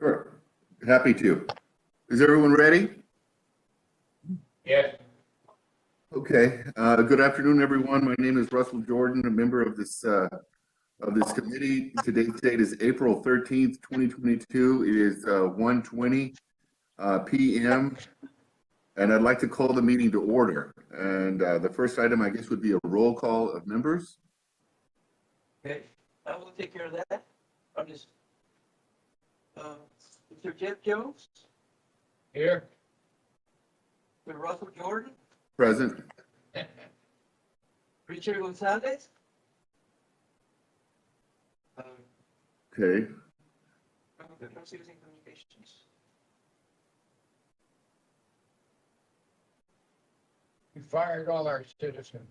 Sure. Happy to. Is everyone ready? Yes. Okay. Good afternoon, everyone. My name is Russell Jordan, a member of this committee. Today's date is April 13th, 2022. It is 1:20 p.m. and I'd like to call the meeting to order. And the first item, I guess, would be a roll call of members. Okay, I will take care of that. I'm just, Mr. Jeff Jones, Here. Mr. Russell Jordan, Present. Richard Gonzalez. Okay. Citizen Communications. We fired all our citizens.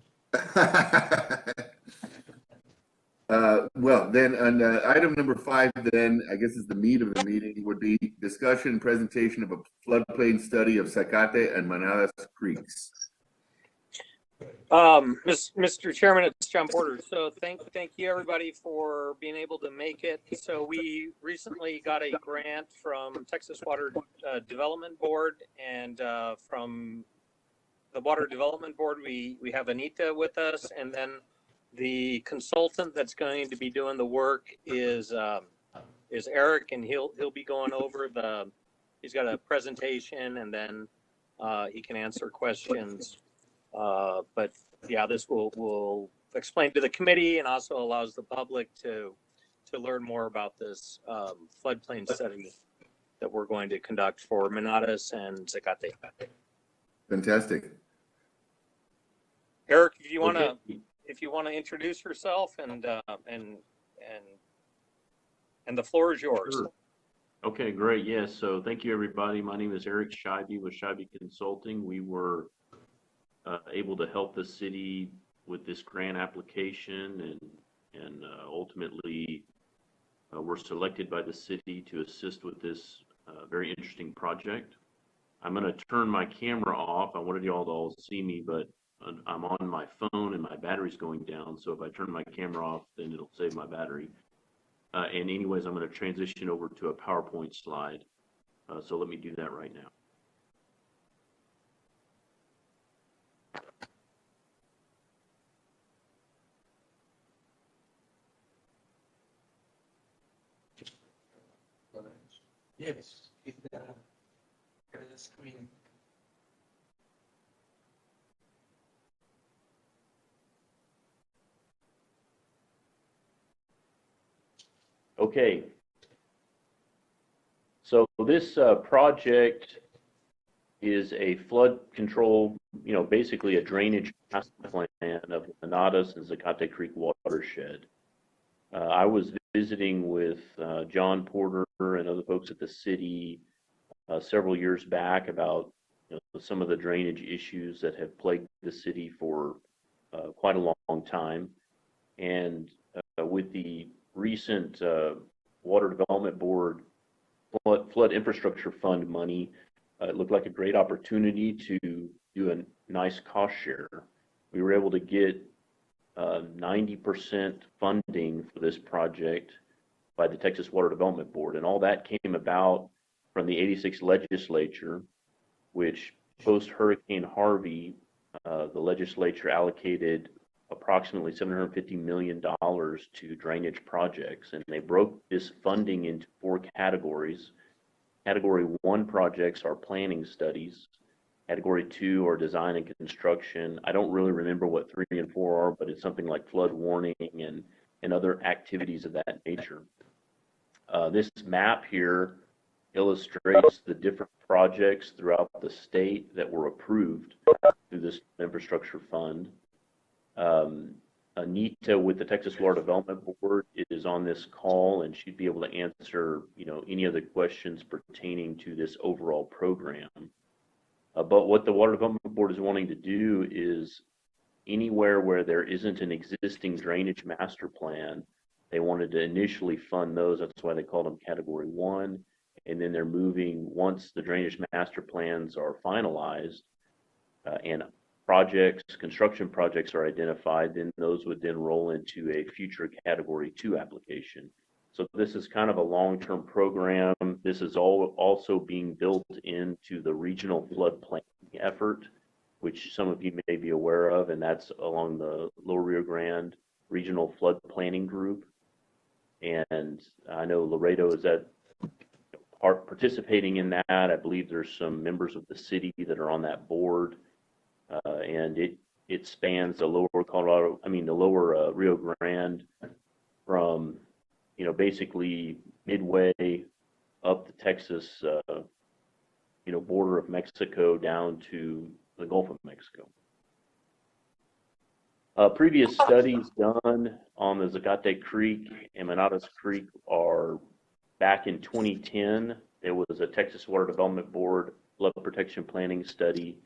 Well, then on item number 5, then I guess is the meat of the meeting would be discussion and presentation of a floodplain study of Zagate and Manadas Creeks. Mr. Chairman, it's John Porter. So thank you everybody for being able to make it. So we recently got a grant from Texas Water Development Board, and from the Water Development Board, we have Anita with us, and then the consultant that's going to be doing the work is Eric, and he'll be going over he's got a presentation, and then he can answer questions. But yeah, this will explain to the committee and also allows the public to learn more about this floodplain study that we're going to conduct for Manadas and Zagate. Fantastic. Eric, if you want to introduce yourself and the floor is yours. Sure. Okay, great. Yes. So thank you, everybody. My name is Eric Scheibe with Scheibe Consulting. We were able to help the city with this grant application, and ultimately were selected by the city to assist with this very interesting project. I'm going to turn my camera off. I wanted you all to all see me, but I'm on my phone and my battery's going down. So if I turn my camera off, then it'll save my battery. And anyways, I'm going to transition over to a PowerPoint slide. So let me do that right now. Yes, it's the screen. Okay. So this project is a flood control, basically a drainage master plan of the Manadas and Zagate Creek watershed. I was visiting with John Porter and other folks at the city several years back about some of the drainage issues that have plagued the city for quite a long time. And with the recent Water Development Board Flood Infrastructure Fund money, it looked like a great opportunity to do a nice cost share. We were able to get 90% funding for this project by the Texas Water Development Board, and all that came about from the '86 legislature, which post-Hurricane Harvey, the legislature allocated approximately $750 million to drainage projects, and they broke this funding into 4 categories. Category 1 projects are planning studies. Category 2 are design and construction. I don't really remember what 3 and 4 are, but it's something like flood warning and other activities of that nature. This map here illustrates the different projects throughout the state that were approved through this infrastructure fund. Anita with the Texas Water Development Board is on this call, and she'd be able to answer, any of the questions pertaining to this overall program. But what the Water Development Board is wanting to do is anywhere where there isn't an existing drainage master plan, they wanted to initially fund those. That's why they called them Category 1. And then they're moving, once the drainage master plans are finalized and construction projects are identified, then those would then roll into a future Category 2 application. So this is kind of a long-term program. This is all also being built into the regional flood planning effort, which some of you may be aware of, and that's along the Lower Rio Grande Regional Flood Planning Group. And I know Laredo is participating in that. I believe there's some members of the city that are on that board, and it spans the lower Rio Grande from, basically midway up the Texas, border of Mexico down to the Gulf of Mexico. Previous studies done on the Zagate Creek and Manadas Creek are back in 2010. There was a Texas Water Development Board flood protection planning study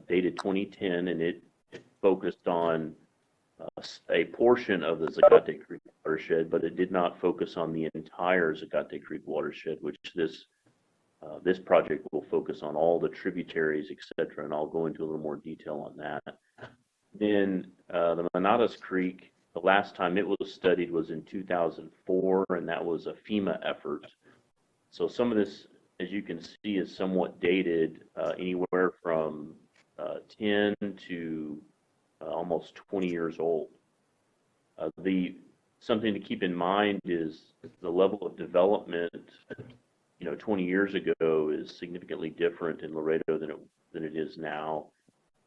dated 2010, and it focused on a portion of the Zagate Creek watershed, but it did not focus on the entire Zagate Creek watershed, which this project will focus on all the tributaries, etc., and I'll go into a little more detail on that. Then the Manadas Creek, the last time it was studied was in 2004, and that was a FEMA effort. So some of this, as you can see, is somewhat dated, anywhere from 10 to almost 20 years old. Something to keep in mind is the level of development, 20 years ago is significantly different in Laredo than it is now,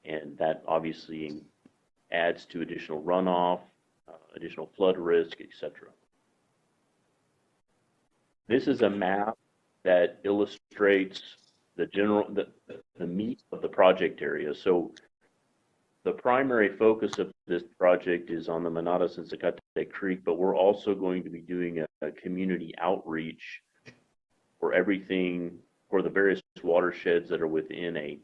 and that obviously adds to additional runoff, additional flood risk, etc. This is a map that illustrates the meat of the project area. So the primary focus of this project is on the Manadas and Zagate Creek, but we're also going to be doing a community outreach for the various watersheds that are within a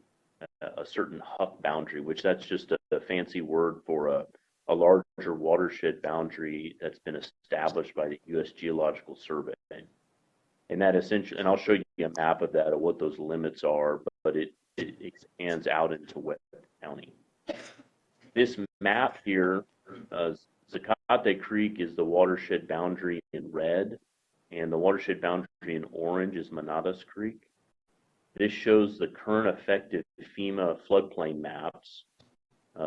certain Hub boundary, which that's just a fancy word for a larger watershed boundary that's been established by the U.S. Geological Survey. And that essentially, and I'll show you a map of that, of what those limits are, but it expands out into Webb County. This map here, Zagate Creek is the watershed boundary in red, and the watershed boundary in orange is Manadas Creek. This shows the current effective FEMA floodplain maps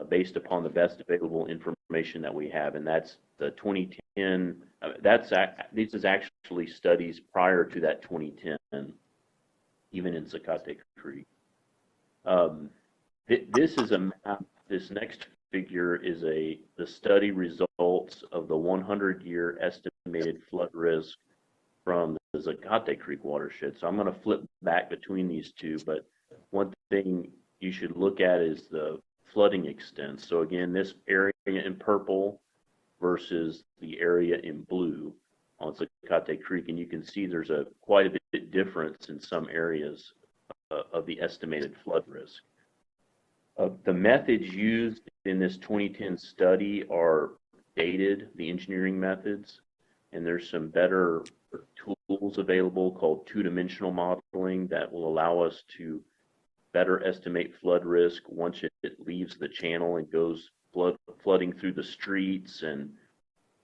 based upon the best available information that we have, and that's the 2010. This is actually studies prior to that 2010, even in Zagate Creek. This is a map. This next figure is the study results of the 100-year estimated flood risk from the Zagate Creek watershed. So I'm going to flip back between these two, but one thing you should look at is the flooding extent. So again, this area in purple versus the area in blue on Zagate Creek, and you can see there's quite a bit difference in some areas of the estimated flood risk. The methods used in this 2010 study are dated, the engineering methods, and there's some better tools available called two-dimensional modeling that will allow us to better estimate flood risk once it leaves the channel and goes flooding through the streets and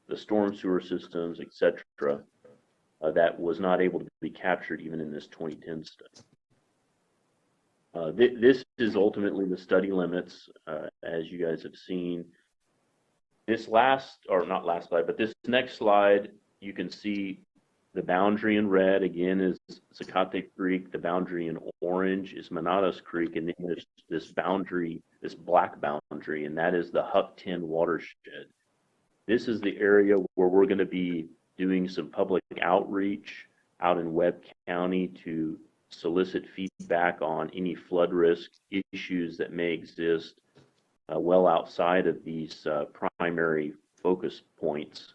the storm sewer systems, etc. That was not able to be captured even in this 2010 study. This is ultimately the study limits, as you guys have seen. This this next slide, you can see the boundary in red, again, is Zagate Creek. The boundary in orange is Manadas Creek, and then there's this boundary, this black boundary, and that is the Hub10 Watershed. This is the area where we're going to be doing some public outreach out in Webb County to solicit feedback on any flood risk issues that may exist well outside of these primary focus points,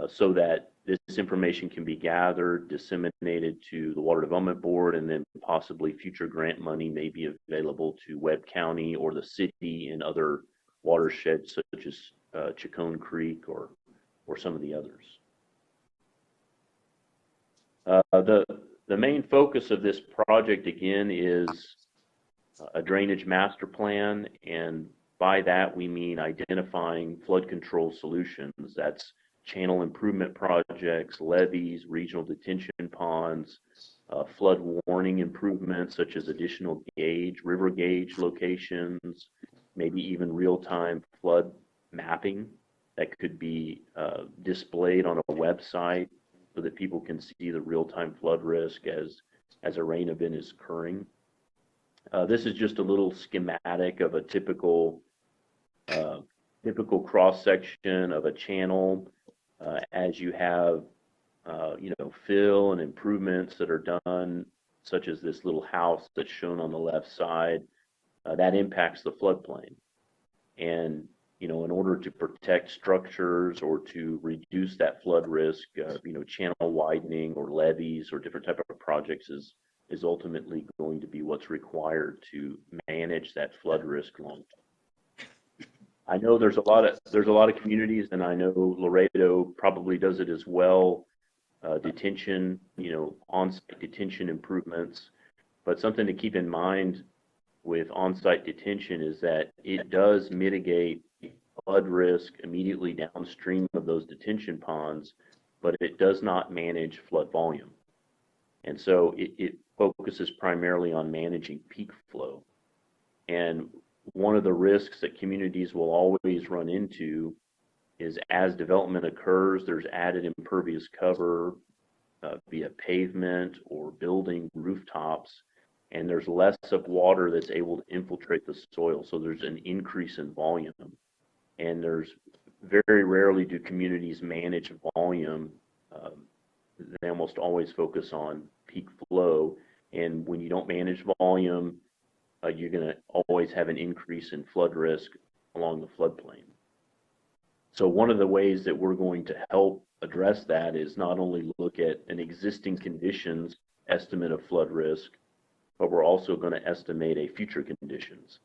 so that this information can be gathered, disseminated to the Water Development Board, and then possibly future grant money may be available to Webb County or the city and other watersheds such as Chacon Creek or some of the others. The main focus of this project, again, is a drainage master plan, and by that we mean identifying flood control solutions. That's channel improvement projects, levees, regional detention ponds, flood warning improvements such as additional river gauge locations, maybe even real-time flood mapping that could be displayed on a website so that people can see the real-time flood risk as a rain event is occurring. This is just a little schematic of a typical cross section of a channel as you have fill and improvements that are done, such as this little house that's shown on the left side. That impacts the floodplain, and in order to protect structures or to reduce that flood risk, channel widening or levees or different type of projects is ultimately going to be what's required to manage that flood risk long term. I know there's a lot of communities, and I know Laredo probably does it as well. Detention, on-site detention improvements, but something to keep in mind with on-site detention is that it does mitigate flood risk immediately downstream of those detention ponds, but it does not manage flood volume. And so it focuses primarily on managing peak flow. And one of the risks that communities will always run into is as development occurs, there's added impervious cover via pavement or building rooftops, and there's less of water that's able to infiltrate the soil. So there's an increase in volume. And there's very rarely do communities manage volume. They almost always focus on peak flow. And when you don't manage volume, you're going to always have an increase in flood risk along the floodplain. So one of the ways that we're going to help address that is not only look at an existing conditions estimate of flood risk, but we're also going to estimate a future conditions.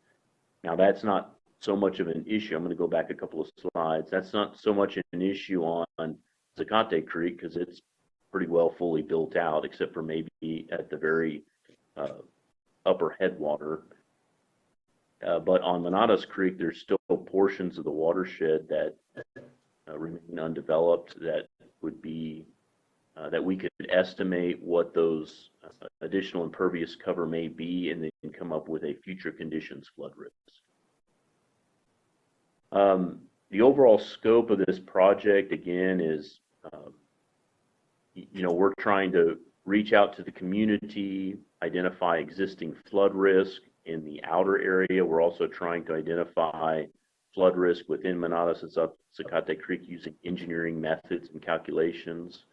Now that's not so much of an issue. I'm going to go back a couple of slides. That's not so much an issue on Zagate Creek because it's pretty well fully built out, except for maybe at the very upper headwater. But on Manadas Creek, there's still portions of the watershed that remain undeveloped that would be that we could estimate what those additional impervious cover may be and then come up with a future conditions flood risk. The overall scope of this project, again, is, we're trying to reach out to the community, identify existing flood risk in the outer area. We're also trying to identify flood risk within Manadas and Zagate Creek using engineering methods and calculations.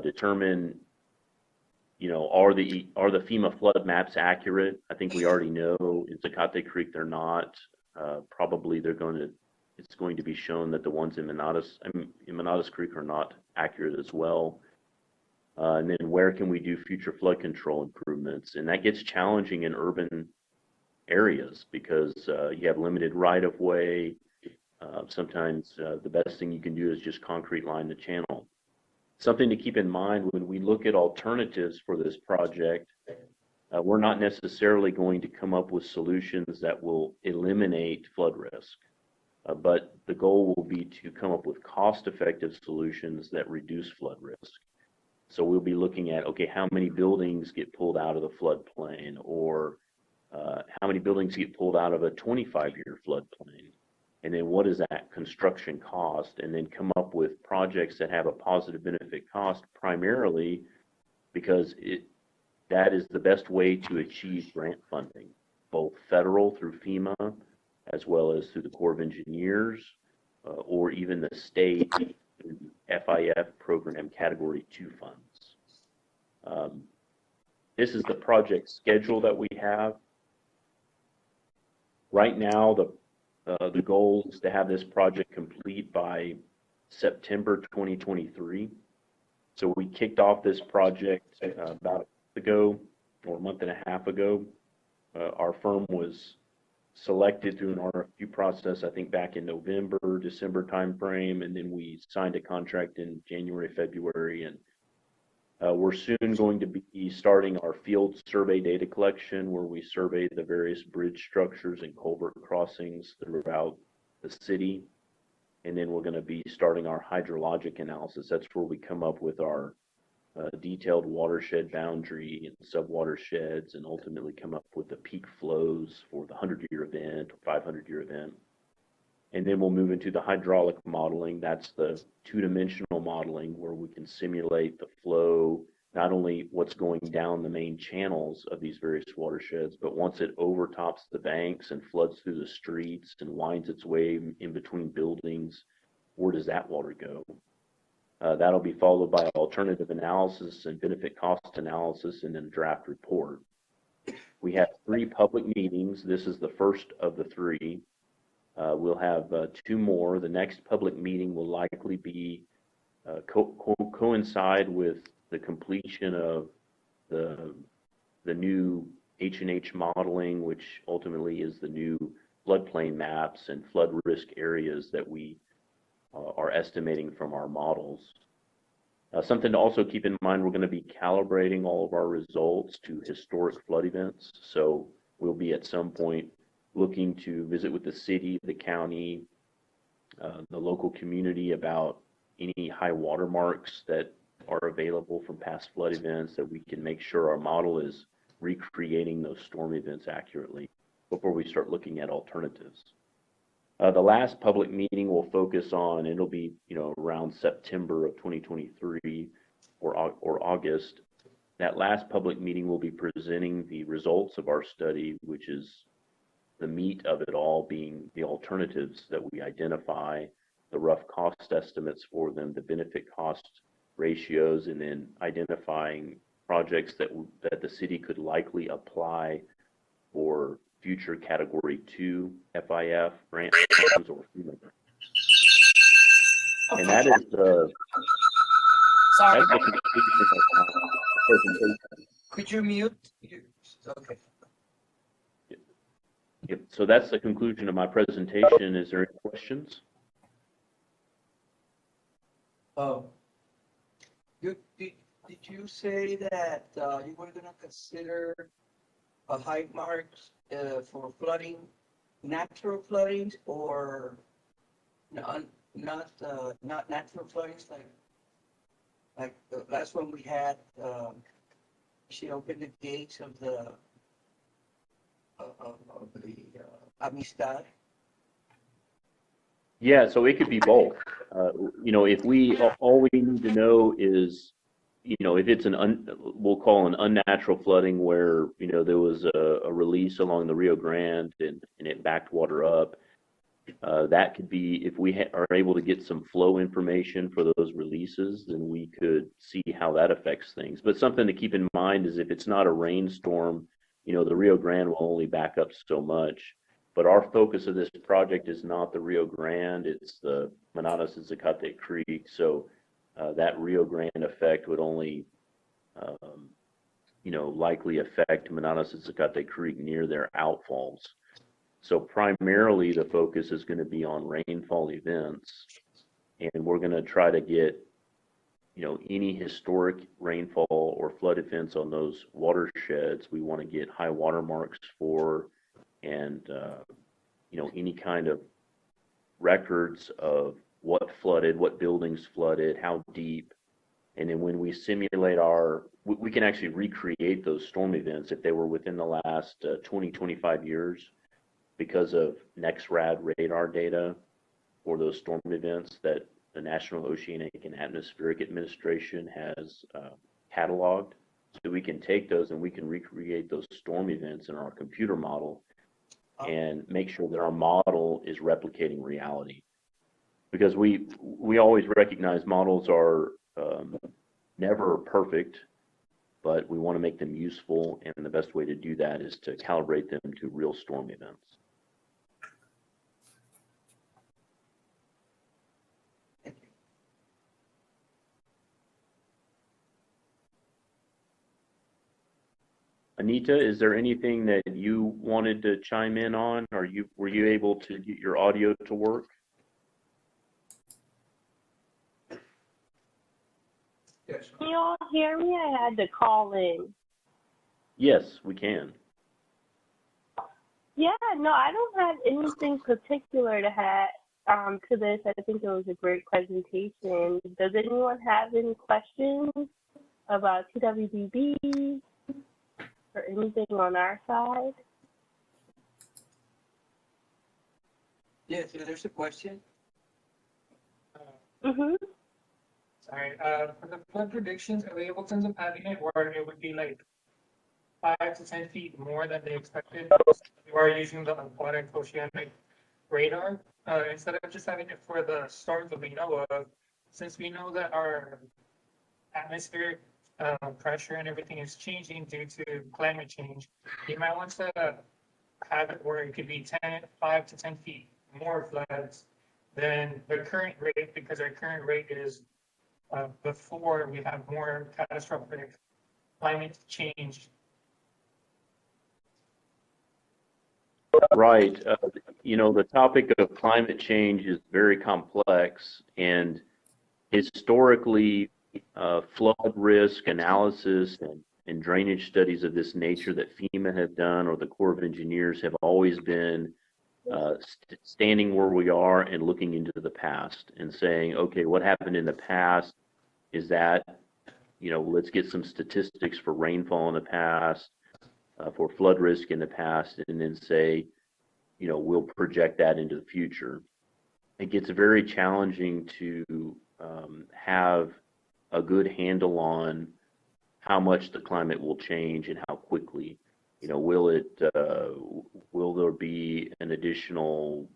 Determine, are the FEMA flood maps accurate? I think we already know in Zagate Creek they're not. Probably it's going to be shown that the ones in Manadas Creek are not accurate as well. And then where can we do future flood control improvements? And that gets challenging in urban areas because you have limited right-of-way. Sometimes the best thing you can do is just concrete line the channel. Something to keep in mind when we look at alternatives for this project, we're not necessarily going to come up with solutions that will eliminate flood risk, but the goal will be to come up with cost-effective solutions that reduce flood risk. So we'll be looking at, okay, how many buildings get pulled out of the floodplain, or how many buildings get pulled out of a 25-year floodplain, and then what is that construction cost, and then come up with projects that have a positive benefit cost, primarily because that is the best way to achieve grant funding, both federal through FEMA, as well as through the Corps of Engineers, or even the state FIF program Category 2 funds. This is the project schedule that we have. Right now, the goal is to have this project complete by September 2023. So we kicked off this project about a month ago, or a month and a half ago. Our firm was selected through an RFQ process, I think back in November, December timeframe, and then we signed a contract in January, February, and we're soon going to be starting our field survey data collection, where we survey the various bridge structures and culvert crossings throughout the city. and then we're going to be starting our hydrologic analysis. That's where we come up with our detailed watershed boundary and sub-watersheds, and ultimately come up with the peak flows for the 100-year event or 500-year event. And then we'll move into the hydraulic modeling. That's the two-dimensional modeling where we can simulate the flow, not only what's going down the main channels of these various watersheds, but once it overtops the banks and floods through the streets and winds its way in between buildings, where does that water go? That'll be followed by alternative analysis and benefit cost analysis, and then a draft report. We have 3 public meetings. This is the first of the 3. We'll have 2 more. The next public meeting will likely be coincide with the completion of the new H&H modeling, which ultimately is the new floodplain maps and flood risk areas that we are estimating from our models. Something to also keep in mind, we're going to be calibrating all of our results to historic flood events. So we'll be at some point looking to visit with the city, the county, the local community about any high water marks that are available from past flood events, that we can make sure our model is recreating those storm events accurately before we start looking at alternatives. The last public meeting will focus on, it'll be around September of 2023 or August. That last public meeting will be presenting the results of our study, which is the meat of it all being the alternatives that we identify, the rough cost estimates for them, the benefit cost ratios, and then identifying projects that the city could likely apply for future Category 2 FIF grant funds or FEMA grants. And that is the Sorry, that's the conclusion of my presentation. could you mute? Okay. Yep. So that's the conclusion of my presentation. Is there any questions? Oh. Did you say that you were going to consider a high marks for flooding, natural floodings, or not natural floodings like the last one we had? She opened the gates of the Amistad. Yeah, so it could be both. If all we need to know is, if it's we'll call an unnatural flooding where, there was a release along the Rio Grande and it backed water up. That could be, if we are able to get some flow information for those releases, then we could see how that affects things. But something to keep in mind is if it's not a rainstorm, the Rio Grande will only back up so much. But our focus of this project is not the Rio Grande, it's the Manatas and Zagate Creek. So that Rio Grande effect would only, likely affect Manatas and Zagate Creek near their outfalls. So primarily the focus is going to be on rainfall events, and we're going to try to get, any historic rainfall or flood events on those watersheds we want to get high water marks for, and, any kind of records of what flooded, what buildings flooded, how deep. And then when we simulate we can actually recreate those storm events if they were within the last 20, 25 years because of NEXRAD radar data for those storm events that the National Oceanic and Atmospheric Administration has cataloged. So we can take those and we can recreate those storm events in our computer model and make sure that our model is replicating reality. Because we always recognize models are never perfect, but we want to make them useful, and the best way to do that is to calibrate them to real storm events. Anita, is there anything that you wanted to chime in on? Were you able to get your audio to work? Yes. Can you all hear me? I had to call in. Yes, we can. Yeah, no, I don't have anything particular to to this. I think it was a great presentation. Does anyone have any questions about TWDB or anything on our side? Yes, there's a question. Mm-hmm. Sorry, for the flood predictions, are they able to end up having it where it would be like 5 to 10 feet more than they expected? You are using the water and oceanic radar, instead of just having it for the storms that we know of, since we know that our atmospheric pressure and everything is changing due to climate change, you might want to have it where it could be 5 to 10 feet more floods than the current rate, because our current rate is before we have more catastrophic climate change. Right. The topic of climate change is very complex, and historically, flood risk analysis and drainage studies of this nature that FEMA have done or the Corps of Engineers have always been standing where we are and looking into the past and saying, okay, what happened in the past is that, let's get some statistics for rainfall in the past, for flood risk in the past, and then say, we'll project that into the future. It gets very challenging to have a good handle on how much the climate will change and how quickly. Will there be an additional,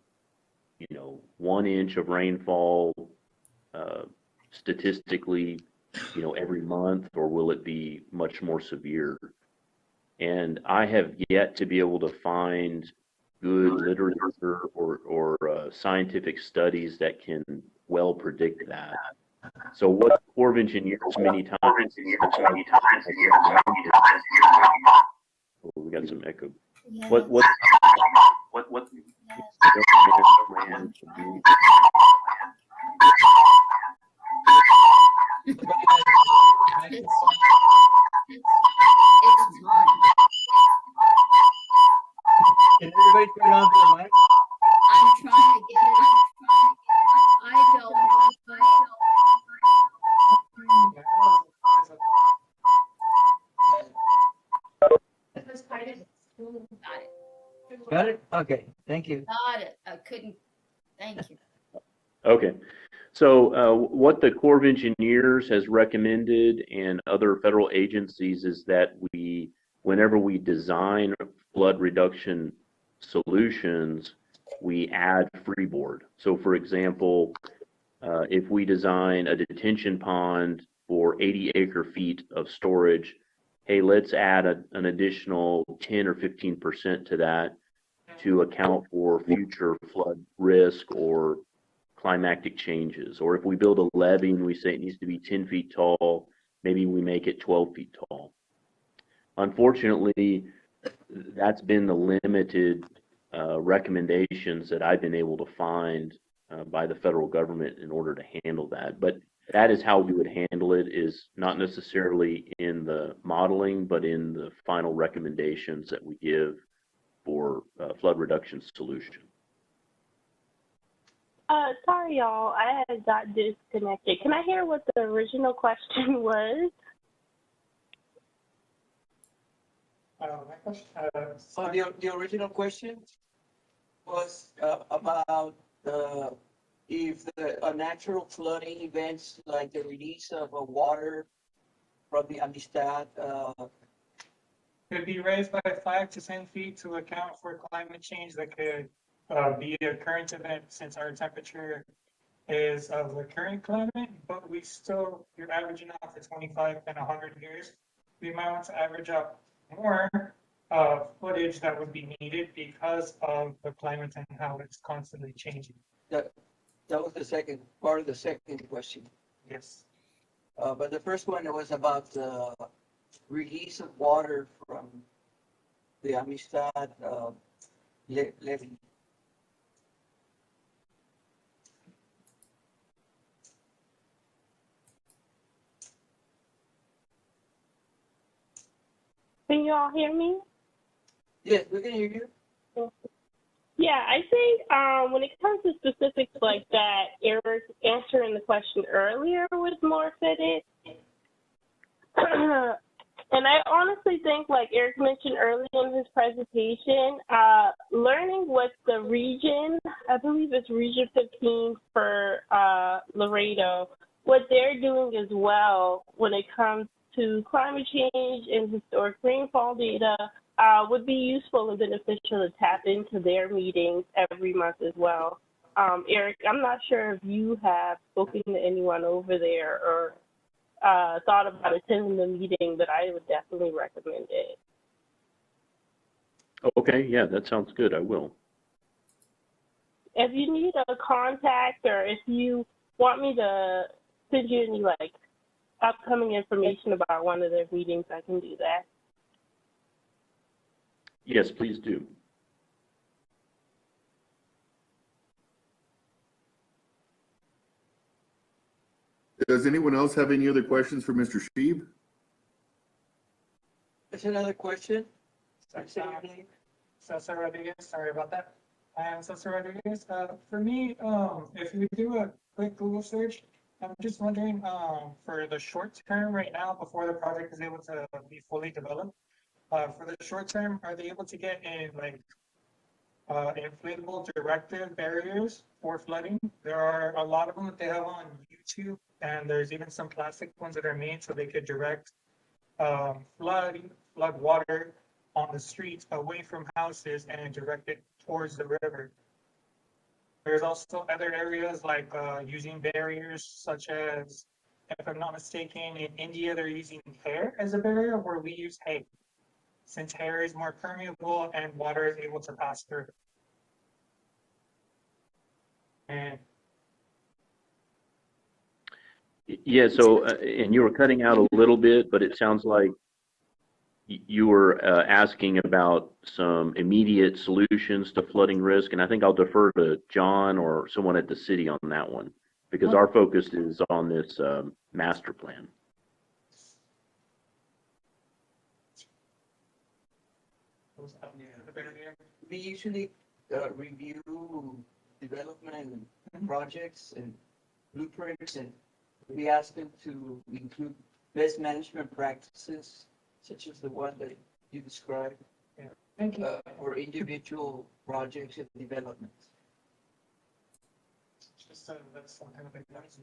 1 inch of rainfall statistically, every month, or will it be much more severe? And I have yet to be able to find good literature or scientific studies that can well predict that. So what the Corps of Engineers many times, oh, we got some echo. What It's mine. Can everybody turn on the mic? I'm trying to get it. I don't know. Because I didn't. Got it. Got it? Okay, thank you. Got it. I couldn't. Thank you. Okay. So what the Corps of Engineers has recommended and other federal agencies is that whenever we design flood reduction solutions, we add freeboard. So for example, if we design a detention pond for 80 acre feet of storage, hey, let's add an additional 10 or 15% to that to account for future flood risk or climatic changes. Or if we build a levee and we say it needs to be 10 feet tall, maybe we make it 12 feet tall. Unfortunately, that's been the limited recommendations that I've been able to find by the federal government in order to handle that. But that is how we would handle it, is not necessarily in the modeling, but in the final recommendations that we give for flood reduction solution. Sorry, y'all. I had got disconnected. Can I hear what the original question was? My question, So the original question was about if a natural flooding events like the release of water from the Amistad, could be raised by 5 to 10 feet to account for climate change that could be a current event, since our temperature is of the current climate, but you're averaging out for 25 and 100 years. We might want to average out more footage that would be needed because of the climate and how it's constantly changing. that was the second part of the second question. Yes. But the first one was about the release of water from the Amistad levee. Can you all hear me? Yes, we can hear you. Yeah, I think when it comes to specifics like that, Eric answering the question earlier was more fitted. And I honestly think, like Eric mentioned earlier in his presentation, learning what the region, I believe it's Region 15 for Laredo, what they're doing as well when it comes to climate change and historic rainfall data would be useful and beneficial to tap into their meetings every month as well. Eric, I'm not sure if you have spoken to anyone over there or thought about attending the meeting, but I would definitely recommend it. Okay, yeah, that sounds good. I will. If you need a contact or if you want me to send you any like upcoming information about one of their meetings, I can do that. Yes, please do. Does anyone else have any other questions for Mr. Sheeb? There's another question. Cesar Rodriguez, sorry about that. I am Cesar Rodriguez. For me, if you do a quick Google search, I'm just wondering, for the short term right now, before the project is able to be fully developed, for the short term, are they able to get in like inflatable directive barriers for flooding? There are a lot of them that they have on YouTube, and there's even some plastic ones that are made so they could direct flood water on the streets away from houses and direct it towards the river. There's also other areas like using barriers such as, if I'm not mistaken, in India, they're using hair as a barrier where we use hay, since hair is more permeable and water is able to pass through. And Yeah, so, and you were cutting out a little bit, but it sounds like you were asking about some immediate solutions to flooding risk, and I think I'll defer to John or someone at the city on that one, because our focus is on this master plan. We usually review development projects and blueprints, and we ask them to include best management practices, such as the one that you described, thank you. for individual projects and developments. Just that's some kind of advice.